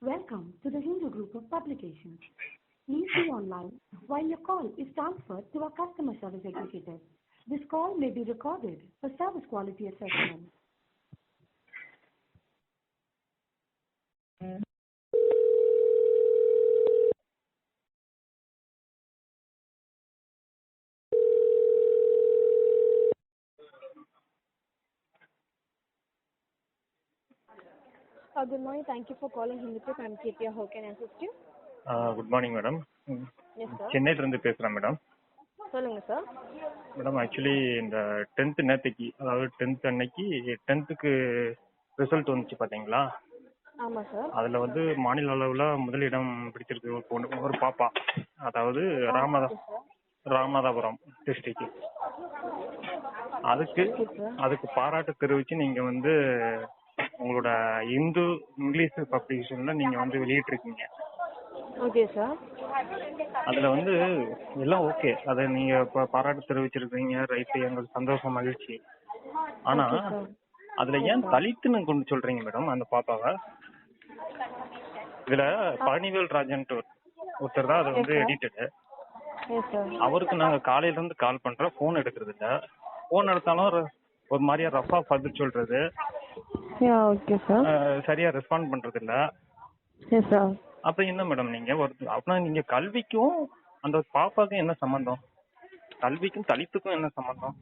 Welcome to the Hindu Group of Publications. Please be online while your call is transferred to our customer service executive. This call may be recorded for service quality assessment. Good morning. Thank you for calling Hindu Group. I'm Ketia. How can I assist you? Good morning madam. Yes, sir. சென்னையிலேருந்து பேசுகிறேன் madam. சொல்லுங்க sir. Madam actually இந்த 10th நேற்றுக்கு, அதாவது 10th அன்னைக்கு 10th result வந்துச்சு பார்த்தீங்களா? ஆமாம் சார். அதில் வந்து மாநில அளவில் முதலிடம் பிடிச்சிருக்கு ஒரு பொண்ணு, ஒரு பாப்பா, அதாவது ராமநாதபுரம் டிஸ்ட்ரிக்ட். அதுக்கு பாராட்டு தெரிவித்து நீங்கள் வந்து உங்களோட இந்து இங்கிலீஷ் பப்ளிகேஷனில் நீங்கள் வந்து வெளியிட்டிருக்கீங்க. Okay sir. அதில் வந்து எல்லாம் ஓகே, அதை நீங்கள் இப்போ பாராட்டு தெரிவிச்சிருக்கீங்க, ரைட்டு, எங்களுக்கு சந்தோஷம், மகிழ்ச்சி. ஆனால் அதில் ஏன் தலித்துன்னு கொண்டு சொல்கிறீங்க மேடம் அந்த பாப்பாவை? இதில் பழனிவேல் ராஜன்ட்டு ஒருத்தர் தான் அதை வந்து எடிட்டரு. அவருக்கு நாங்கள் காலையிலேருந்து கால் பண்ணுறோம், ஃபோன் எடுக்கிறது இல்லை. ஃபோன் எடுத்தாலும் ஒரு மாதிரியா ரஃபா பதில் சொல்கிறது, சரியா ரெஸ்பாண்ட் பண்றது இல்ல. அப்ப என்ன மேடம் நீங்க அப்படின்னா நீங்க கல்விக்கும் அந்த பாப்பாக்கும் என்ன சம்பந்தம்? கல்விக்கும் தலித்துக்கும் என்ன சம்பந்தம்?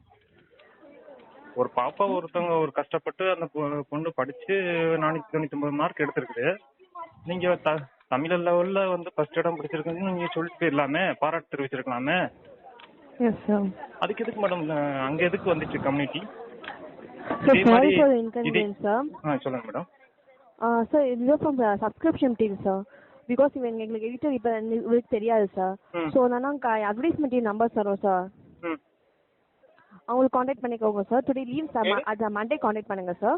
ஒரு பாப்பா ஒருத்தவங்க ஒரு கஷ்டப்பட்டு அந்த பொண்ணு படிச்சு 499 மார்க் எடுத்திருக்குது. நீங்க தமிழ் லெவல்ல வந்து ஃபர்ஸ்ட் இடம் பிடிச்சிருக்கீங்கன்னு நீங்க சொல்லிட்டு போயிடலாமே, பாராட்டு தெரிவிச்சிருக்கலாமே. அதுக்கு எதுக்கு மேடம் அங்க எதுக்கு வந்துச்சு community? Sorry for the inconvenience, sir. சொல்லுங்க மேடம். Sir, இது from the subscription team, sir. Because எங்களுக்கு எடிட்டர் இப்ப உங்களுக்கு தெரியாது சார். ஸோ நாங்க அட்வர்டைஸ்மெண்ட் நம்பர் தரோம் சார். அவங்களுக்கு காண்டாக்ட் பண்ணிக்கோங்க சார். Today leave sir. அது மண்டே காண்டாக்ட் பண்ணுங்க சார்.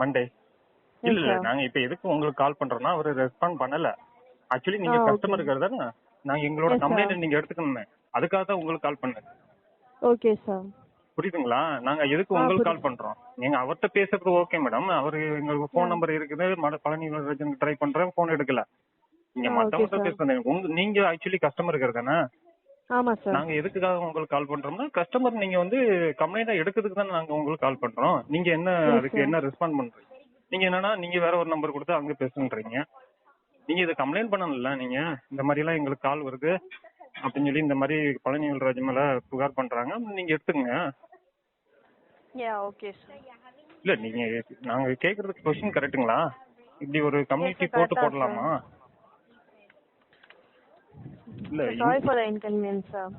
மண்டே இல்ல, நாங்க இப்ப எதுக்கு உங்களுக்கு கால் பண்றோம்னா அவரு ரெஸ்பாண்ட் பண்ணல. ஆக்சுவலி நீங்க கஸ்டமர் இருக்கிறதா, நாங்க எங்களோட கம்ப்ளைண்ட் நீங்க எடுத்துக்கணுமே, அதுக்காக தான் உங்களுக்கு கால் பண்ணேன். Okay sir. புரியுதுங்களா? நாங்க எதுக்கு உங்களுக்கு கால் பண்றோம்? நீங்க அவர்கிட்ட பேசுறது ஓகே மேடம், அவரு எங்களுக்கு போன் நம்பர் இருக்குது, பழனி ட்ரை பண்றேன், போன் எடுக்கல. நீங்க மத்தவங்க பேசுறது, நீங்க ஆக்சுவலி கஸ்டமர் இருக்கிறதானே? ஆமா சார். நாங்க எதுக்காக உங்களுக்கு கால் பண்றோம்னா கஸ்டமர் நீங்க வந்து கம்ப்ளைண்டா எடுக்கிறதுக்கு தான் நாங்க உங்களுக்கு கால் பண்றோம். நீங்க என்ன அதுக்கு என்ன ரெஸ்பாண்ட் பண்றீங்க? நீங்க என்னன்னா நீங்க வேற ஒரு நம்பர் கொடுத்து அங்க பேசுன்றீங்க. நீங்க இதை கம்ப்ளைண்ட் பண்ணணும்ல, நீங்க இந்த மாதிரி எல்லாம் எங்களுக்கு கால் வருது அப்படின்னு சொல்லி இந்த மாதிரி பழனிவேல் ராஜ் மேல புகார் பண்றாங்க, நீங்க எடுத்துங்க. இல்ல நீங்க நாங்க கேக்குறதுக்கு கொஸ்டின் கரெக்ட்டுங்களா? இப்படி ஒரு கம்யூனிட்டி போட்டு போடலாமா? இல்ல sorry for the inconvenience sir.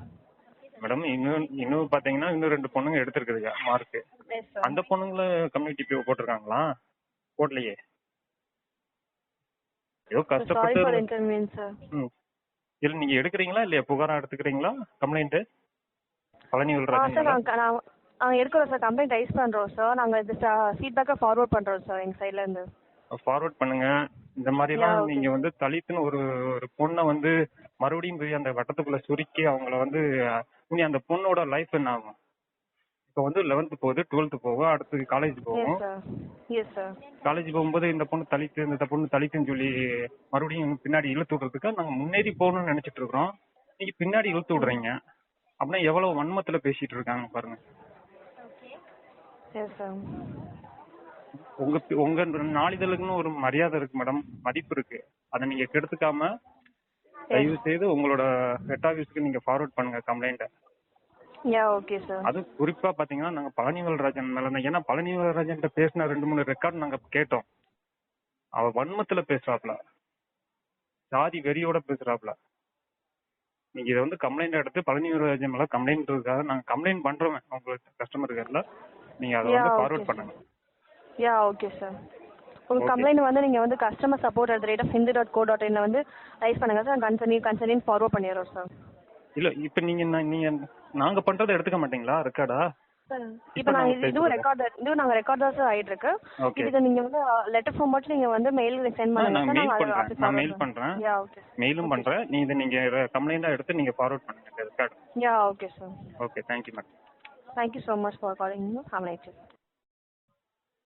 Madam இன்னும் பாத்தீங்கன்னா இன்னும் 2 பொண்ணுங்க எடுத்துருக்குதுங்க மார்க். அந்த பொண்ணுங்கள கம்யூனிட்டி போட்டிருக்காங்களா? போடலையே. ஏதோ கஷ்டப்பட்டு. Sorry for inconvenience sir. இல்ல நீங்க எடுக்கிறீங்களா இல்லையா? புகாரா எடுத்துக்கிறீங்களா கம்ப்ளைண்ட்? பழனிவேல் ராஜ் நாங்க எடுக்கிறோம் சார், கம்ப்ளைண்ட் ரைஸ் பண்றோம் சார். நாங்க இது ஃபீட்பேக்கை ஃபார்வர்ட் பண்றோம் சார் எங்க சைடுல இருந்து. ஃபார்வர்ட் பண்ணுங்க. இந்த மாதிரி எல்லாம் நீங்க வந்து தலித்துன்னு ஒரு பொண்ணை வந்து மறுபடியும் போய் அந்த வட்டத்துக்குள்ள சுருக்கி அவங்கள வந்து இனி அந்த பொண்ணோட லைஃப் என்ன ஆகும்? இப்போ வந்து 11th போகுது, 12th போகும், அடுத்து காலேஜ் போகும். காலேஜ் போகும்போது இந்த பொண்ணு தலித்து, இந்த பொண்ணு தலித்துன்னு சொல்லி மறுபடியும் பின்னாடி இழுத்து விடுறதுக்கு நாங்க முன்னேறி போகணும்னு நினைச்சிட்டு இருக்கிறோம். நீங்க பின்னாடி இழுத்து விடுறீங்க. அப்படின்னா எவ்வளவு வன்மத்துல பேசிட்டு இருக்காங்க பாருங்க. உங்க நாளிதழுக்குன்னு ஒரு மரியாதை இருக்கு மேடம், மதிப்பு இருக்கு. அதை நீங்க கெடுத்துக்காம தயவு செய்து உங்களோட ஹெட் ஆபீஸ்க்கு நீங்க ஃபார்வர்ட் பண்ணுங்க கம்ப்ளைண்ட. அது குறிப்பா பாத்தீங்கன்னா நாங்க பழனிவேல் ராஜன் மேல, ஏன்னா பழனிவேல் ராஜன் பேசின 2-3 ரெக்கார்ட் நாங்க கேட்டோம். அவ வன்மத்துல பேசுறாப்ல, ஜாதி வெறியோட பேசுறாப்ல. நீங்க இதை வந்து கம்ப்ளைண்ட் எடுத்து பழனிவேல் ராஜன் மேல கம்ப்ளைண்ட் இருக்காது, நாங்க கம்ப்ளைண்ட் பண்றோம் உங்களுக்கு கஸ்டமர் கேர்ல. நீங்க அதை வந்து ஃபார்வர்ட் பண்ணுங்க. Okay sir. உங்க கம்ப்ளைண்ட் வந்து நீங்க வந்து கஸ்டமர் சப்போர்ட் @hindu.co.in வந்து ரைஸ் பண்ணுங்க சார். கன்சர்னிங் ஃபார்வர்ட் பண்ணிரோம் சார். இல்ல இப்போ நீங்க நாங்க பண்றதை எடுத்துக்க மாட்டீங்களா ரெக்கார்டா? இப்போ நாங்க நாங்க ரெக்கார்ட் தான் சார் ஆயிட்டு இருக்கு. இதுக்கு நீங்க வந்து லெட்டர் ஃபார்ம் மட்டும் நீங்க வந்து மெயில் சென்ட் பண்ணுங்க சார். நான் மெயில் பண்றேன். மெயிலும் பண்றேன். நீங்க கம்ப்ளைண்டா எடுத்து நீங்க ஃபார்வர்ட் பண்ணுங்க record. Okay sir. Okay, thank you madam. Thank you so much for calling. Have a nice day.